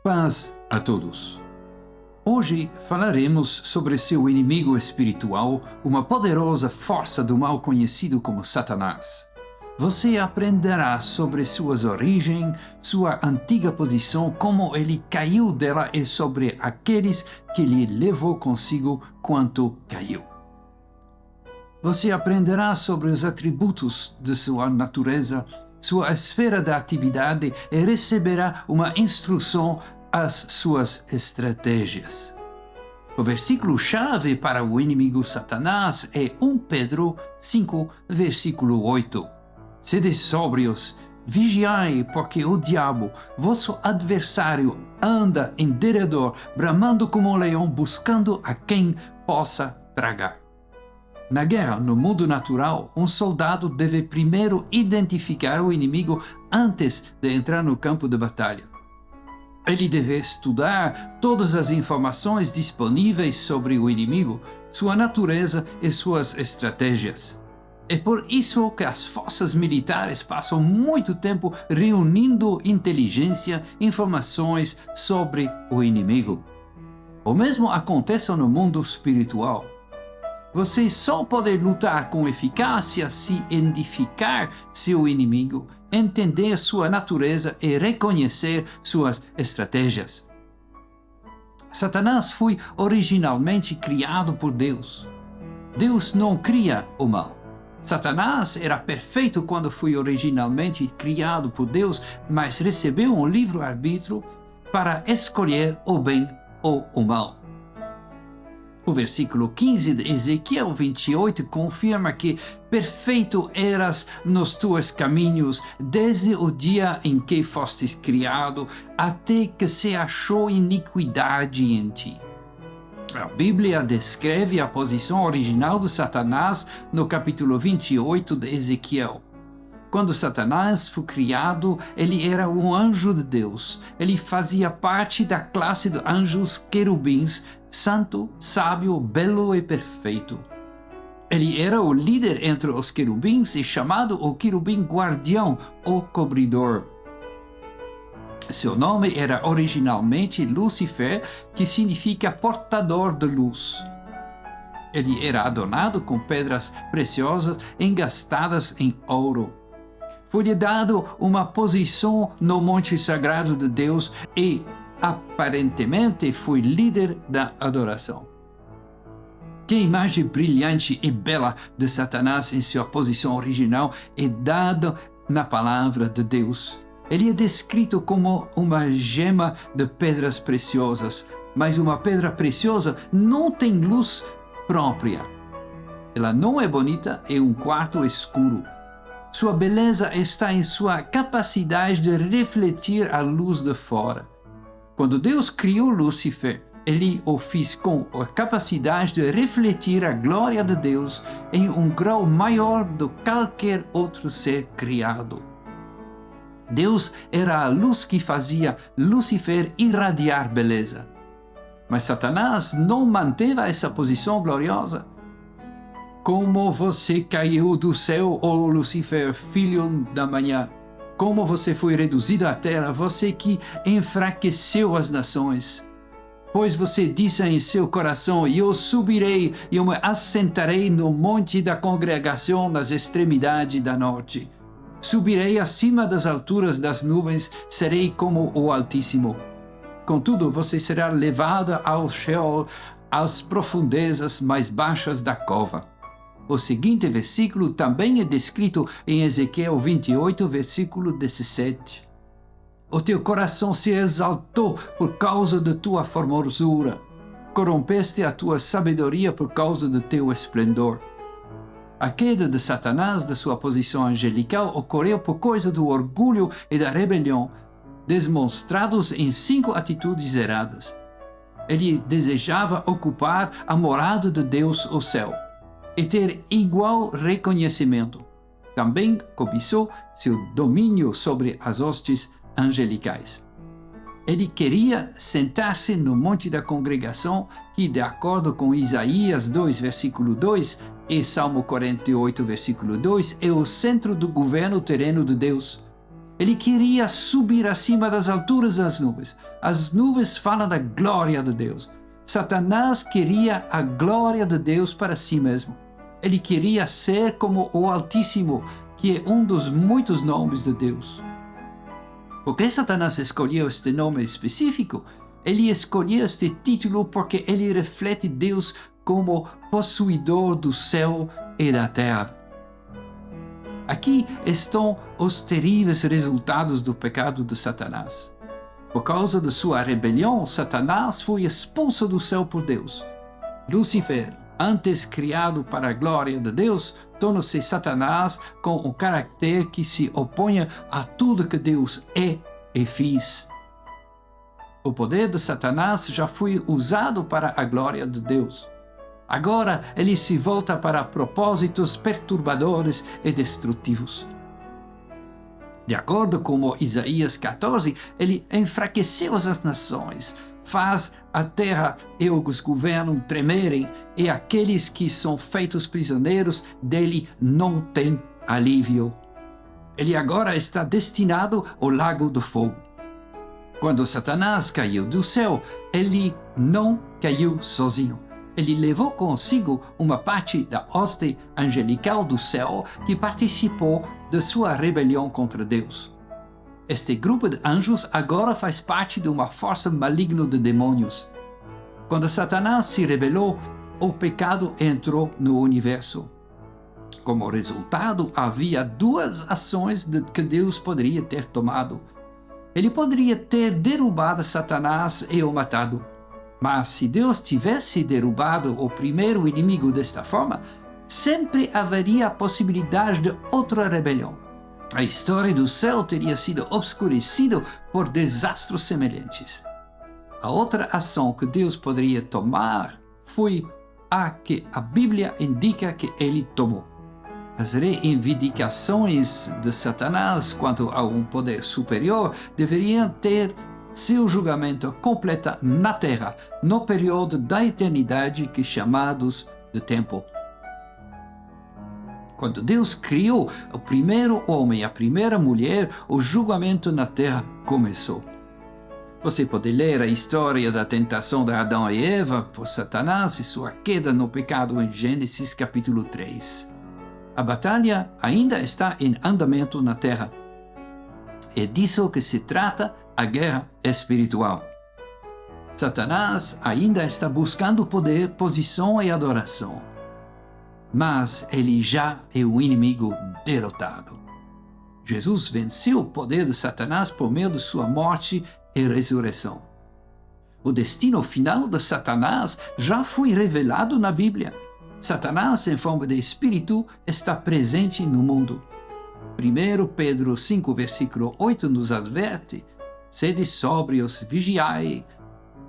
Paz a todos. Hoje falaremos sobre seu inimigo espiritual, uma poderosa força do mal conhecido como Satanás. Você aprenderá sobre suas origens, sua antiga posição, como ele caiu dela e sobre aqueles que lhe levou consigo quando caiu. Você aprenderá sobre os atributos de sua natureza, sua esfera de atividade e receberá uma instrução às suas estratégias. O versículo-chave para o inimigo Satanás é 1 Pedro 5, versículo 8. Sede sóbrios, vigiai, porque o diabo, vosso adversário, anda em derredor, bramando como um leão, buscando a quem possa tragar. Na guerra, no mundo natural, um soldado deve primeiro identificar o inimigo antes de entrar no campo de batalha. Ele deve estudar todas as informações disponíveis sobre o inimigo, sua natureza e suas estratégias. É por isso que as forças militares passam muito tempo reunindo inteligência, informações sobre o inimigo. O mesmo acontece no mundo espiritual. Você só pode lutar com eficácia se identificar seu inimigo, entender sua natureza e reconhecer suas estratégias. Satanás foi originalmente criado por Deus. Deus não cria o mal. Satanás era perfeito quando foi originalmente criado por Deus, mas recebeu um livre-arbítrio para escolher o bem ou o mal. O versículo 15 de Ezequiel 28 confirma que perfeito eras nos teus caminhos desde o dia em que fostes criado até que se achou iniquidade em ti. A Bíblia descreve a posição original de Satanás no capítulo 28 de Ezequiel. Quando Satanás foi criado, ele era um anjo de Deus. Ele fazia parte da classe de anjos querubins, santo, sábio, belo e perfeito. Ele era o líder entre os querubins e chamado o querubim guardião ou cobridor. Seu nome era originalmente Lúcifer, que significa portador de luz. Ele era adornado com pedras preciosas engastadas em ouro. Foi-lhe dado uma posição no monte sagrado de Deus e, aparentemente, foi líder da adoração. Que imagem brilhante e bela de Satanás em sua posição original é dada na palavra de Deus. Ele é descrito como uma gema de pedras preciosas, mas uma pedra preciosa não tem luz própria. Ela não é bonita, é um quarto escuro. Sua beleza está em sua capacidade de refletir a luz de fora. Quando Deus criou Lúcifer, ele o fez com a capacidade de refletir a glória de Deus em um grau maior do que qualquer outro ser criado. Deus era a luz que fazia Lúcifer irradiar beleza. Mas Satanás não manteve essa posição gloriosa. Como você caiu do céu, ó Lúcifer, filho da manhã? Como você foi reduzido à terra, você que enfraqueceu as nações? Pois você disse em seu coração: eu subirei e eu me assentarei no monte da congregação nas extremidades da norte. Subirei acima das alturas das nuvens, serei como o Altíssimo. Contudo, você será levado ao Sheol, às profundezas mais baixas da cova. O seguinte versículo também é descrito em Ezequiel 28, versículo 17. O teu coração se exaltou por causa de tua formosura. Corrompeste a tua sabedoria por causa do teu esplendor. A queda de Satanás de sua posição angelical ocorreu por causa do orgulho e da rebelião, demonstrados em 5 atitudes erradas. Ele desejava ocupar a morada de Deus, o céu, e ter igual reconhecimento. Também cobiçou seu domínio sobre as hostes angelicais. Ele queria sentar-se no monte da congregação, que, de acordo com Isaías 2, versículo 2, e Salmo 48, versículo 2, é o centro do governo terreno de Deus. Ele queria subir acima das alturas das nuvens. As nuvens falam da glória de Deus. Satanás queria a glória de Deus para si mesmo. Ele queria ser como o Altíssimo, que é um dos muitos nomes de Deus. Por que Satanás escolheu este nome específico? Ele escolheu este título porque ele reflete Deus como possuidor do céu e da terra. Aqui estão os terríveis resultados do pecado de Satanás. Por causa de sua rebelião, Satanás foi expulso do céu por Deus. Lúcifer, antes criado para a glória de Deus, torna-se Satanás com um caráter que se opõe a tudo que Deus é e fez. O poder de Satanás já foi usado para a glória de Deus. Agora ele se volta para propósitos perturbadores e destrutivos. De acordo com Isaías 14, ele enfraqueceu as nações, faz a terra e os governos tremerem, e aqueles que são feitos prisioneiros dele não têm alívio. Ele agora está destinado ao lago do fogo. Quando Satanás caiu do céu, ele não caiu sozinho. Ele levou consigo uma parte da hoste angelical do céu que participou de sua rebelião contra Deus. Este grupo de anjos agora faz parte de uma força maligna de demônios. Quando Satanás se rebelou, o pecado entrou no universo. Como resultado, havia duas ações que Deus poderia ter tomado. Ele poderia ter derrubado Satanás e o matado. Mas se Deus tivesse derrubado o primeiro inimigo desta forma, sempre haveria a possibilidade de outra rebelião. A história do céu teria sido obscurecida por desastres semelhantes. A outra ação que Deus poderia tomar foi a que a Bíblia indica que ele tomou. As reivindicações de Satanás quanto a um poder superior deveriam ter seu julgamento completo na Terra, no período da eternidade que chamados de tempo. Quando Deus criou o primeiro homem e a primeira mulher, o julgamento na Terra começou. Você pode ler a história da tentação de Adão e Eva por Satanás e sua queda no pecado em Gênesis capítulo 3. A batalha ainda está em andamento na Terra. É disso que se trata a guerra espiritual. Satanás ainda está buscando poder, posição e adoração. Mas ele já é o inimigo derrotado. Jesus venceu o poder de Satanás por meio de sua morte e ressurreição. O destino final de Satanás já foi revelado na Bíblia. Satanás, em forma de espírito, está presente no mundo. 1 Pedro 5, versículo 8 nos adverte: sede sóbrios, vigiai,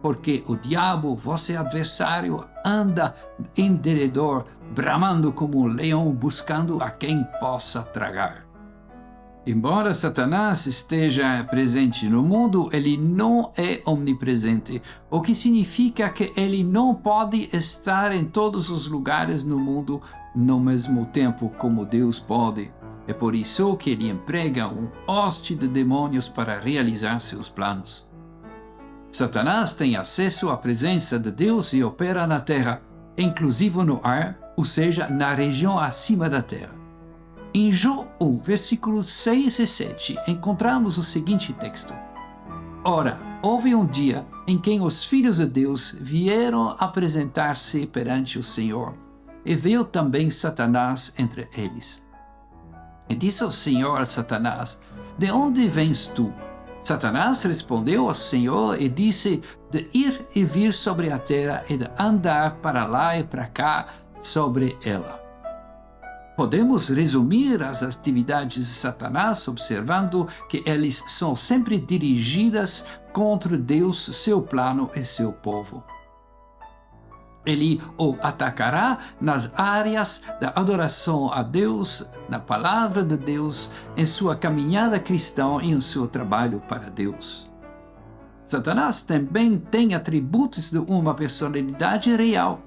porque o diabo, vosso adversário, anda em derredor, bramando como um leão, buscando a quem possa tragar. Embora Satanás esteja presente no mundo, ele não é omnipresente, o que significa que ele não pode estar em todos os lugares no mundo no mesmo tempo como Deus pode. É por isso que ele emprega um hoste de demônios para realizar seus planos. Satanás tem acesso à presença de Deus e opera na terra, inclusive no ar, ou seja, na região acima da terra. Em Jó 1, versículos 6 e 7, encontramos o seguinte texto: Ora, houve um dia em que os filhos de Deus vieram apresentar-se perante o Senhor, e veio também Satanás entre eles. E disse o Senhor a Satanás: De onde vens tu? Satanás respondeu ao Senhor e disse: De ir e vir sobre a terra e de andar para lá e para cá sobre ela. Podemos resumir as atividades de Satanás observando que elas são sempre dirigidas contra Deus, seu plano e seu povo. Ele o atacará nas áreas da adoração a Deus, na palavra de Deus, em sua caminhada cristã e em seu trabalho para Deus. Satanás também tem atributos de uma personalidade real.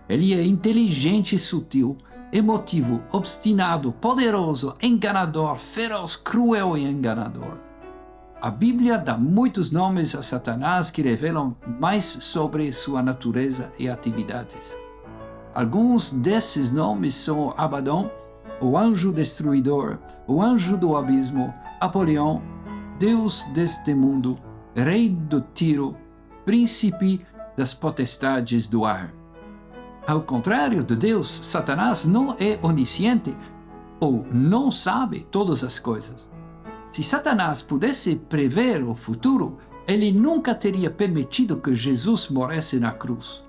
Ele é inteligente e sutil, emotivo, obstinado, poderoso, enganador, feroz, cruel e enganador. A Bíblia dá muitos nomes a Satanás que revelam mais sobre sua natureza e atividades. Alguns desses nomes são Abaddon, o anjo destruidor, o anjo do abismo, Apolion, Deus deste mundo, rei do Tiro, príncipe das potestades do ar. Ao contrário de Deus, Satanás não é onisciente ou não sabe todas as coisas. Se Satanás pudesse prever o futuro, ele nunca teria permitido que Jesus morresse na cruz.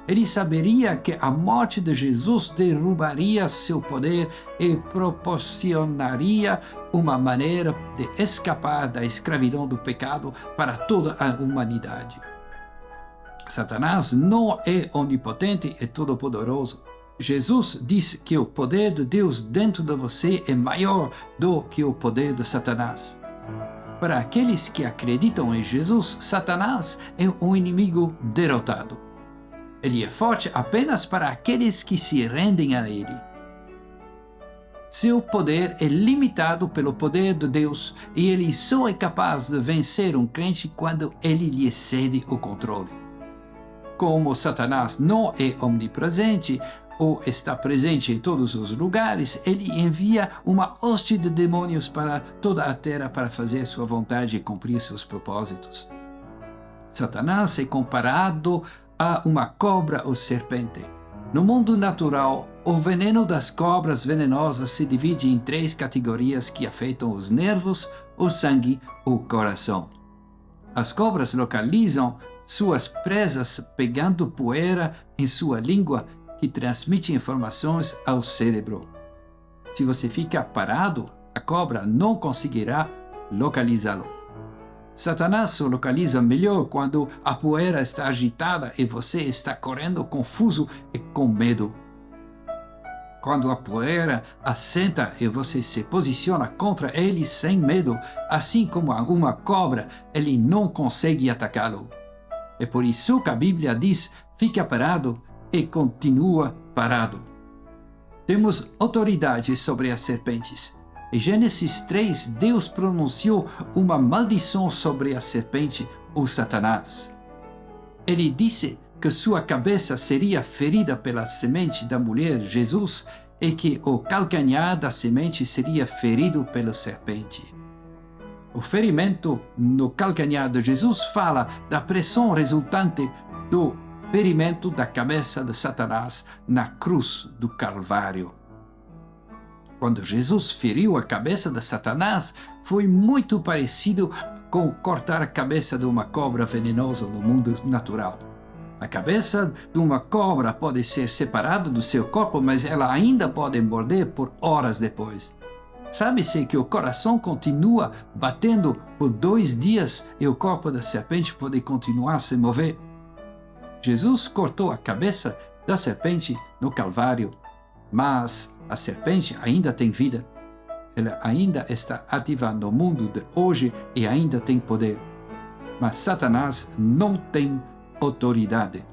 Ele saberia que a morte de Jesus derrubaria seu poder e proporcionaria uma maneira de escapar da escravidão do pecado para toda a humanidade. Satanás não é onipotente e todo-poderoso. Jesus disse que o poder de Deus dentro de você é maior do que o poder de Satanás. Para aqueles que acreditam em Jesus, Satanás é um inimigo derrotado. Ele é forte apenas para aqueles que se rendem a ele. Seu poder é limitado pelo poder de Deus e ele só é capaz de vencer um crente quando ele lhe cede o controle. Como Satanás não é omnipresente ou está presente em todos os lugares, ele envia uma hoste de demônios para toda a terra para fazer sua vontade e cumprir seus propósitos. Satanás é comparado a uma cobra ou serpente. No mundo natural, o veneno das cobras venenosas se divide em 3 categorias que afetam os nervos, o sangue ou o coração. As cobras localizam suas presas pegando poeira em sua língua que transmite informações ao cérebro. Se você ficar parado, a cobra não conseguirá localizá-lo. Satanás só localiza melhor quando a poeira está agitada e você está correndo confuso e com medo. Quando a poeira assenta e você se posiciona contra ele sem medo, assim como uma cobra, ele não consegue atacá-lo. É por isso que a Bíblia diz: fica parado e continua parado. Temos autoridade sobre as serpentes. Em Gênesis 3, Deus pronunciou uma maldição sobre a serpente, ou Satanás. Ele disse que sua cabeça seria ferida pela semente da mulher, Jesus, e que o calcanhar da semente seria ferido pela serpente. O ferimento no calcanhar de Jesus fala da pressão resultante do ferimento da cabeça de Satanás na cruz do Calvário. Quando Jesus feriu a cabeça de Satanás, foi muito parecido com cortar a cabeça de uma cobra venenosa no mundo natural. A cabeça de uma cobra pode ser separada do seu corpo, mas ela ainda pode morder por horas depois. Sabe-se que o coração continua batendo por 2 dias e o corpo da serpente pode continuar a se mover. Jesus cortou a cabeça da serpente no Calvário, mas a serpente ainda tem vida. Ela ainda está ativa no mundo de hoje e ainda tem poder. Mas Satanás não tem autoridade.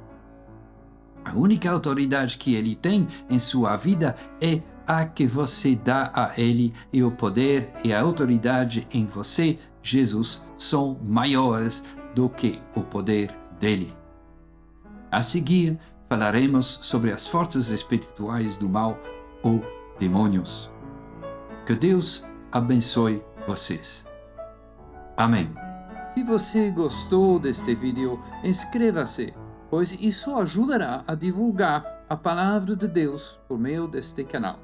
A única autoridade que ele tem em sua vida é a que você dá a ele, e o poder e a autoridade em você, Jesus, são maiores do que o poder dele. A seguir, falaremos sobre as forças espirituais do mal ou demônios. Que Deus abençoe vocês. Amém. Se você gostou deste vídeo, inscreva-se, pois isso ajudará a divulgar a palavra de Deus por meio deste canal.